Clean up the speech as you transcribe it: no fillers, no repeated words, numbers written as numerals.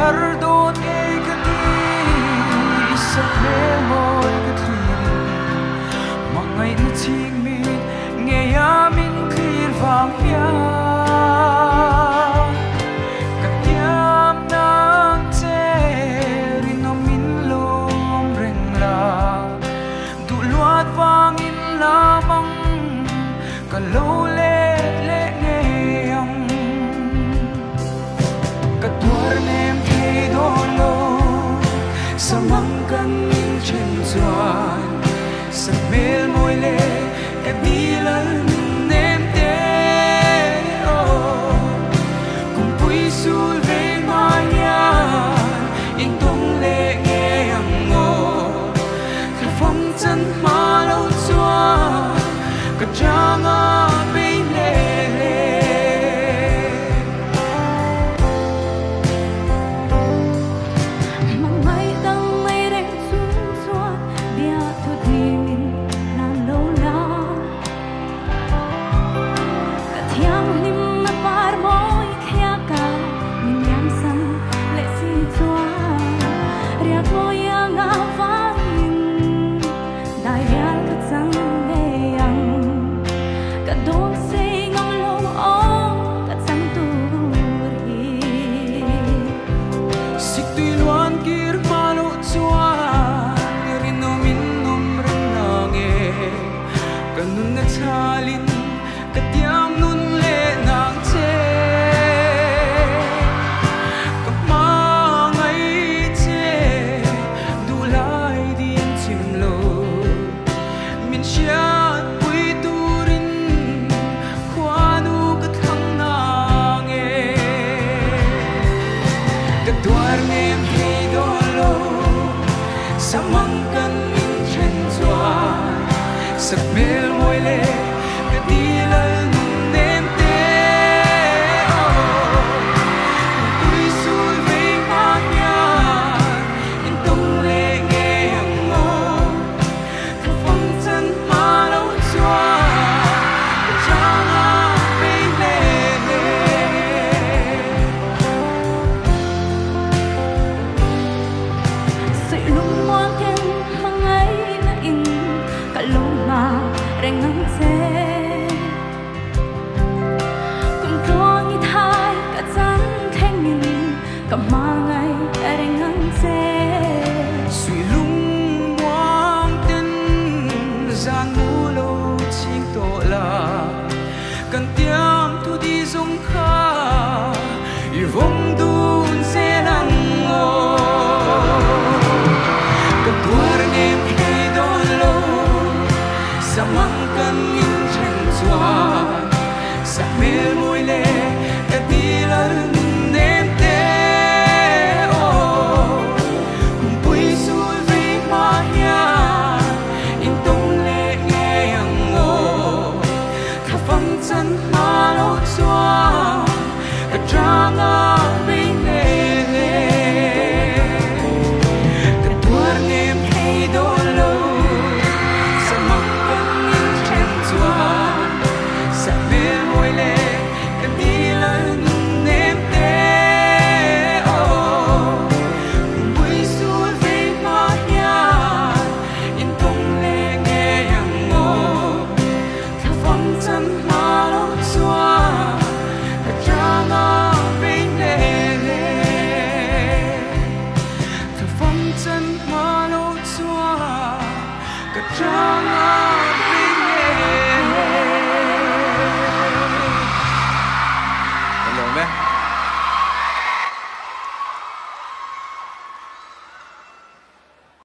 Hardot e kati isang memoy katiri Mangay na tingmit ngayamin clear vang yan Katyam ng terin o minlom rin la Duluat vangin lamang kalaulet le ngayang Katwar nem Samangkan min chen zuan Sa mel môi lệ Cái bi lần nem te Cùng quý sul về mà nhàn In tung lệ nghe hằng ngô Khi phong chân mà lâu zuan Cả cha ngà bê lệ lệ Halin katyam nun le nang che kapmangay che dulay din chimlo min siat pui turin kwanu kathang nange katwar nem hei dolo samangkan min chen zwa sa mel môi lệ cái đi lần đêm tê tôi xuôi với mắt nhàn in tung lệ nghe hằng ngô thằng phong chân mà lâu xóa cha ngà bê lệ sự lung ngoan thêm mang ấy là in cả lung mà rengang se kum tuang i thai ka chan thengin ka mangai rengang se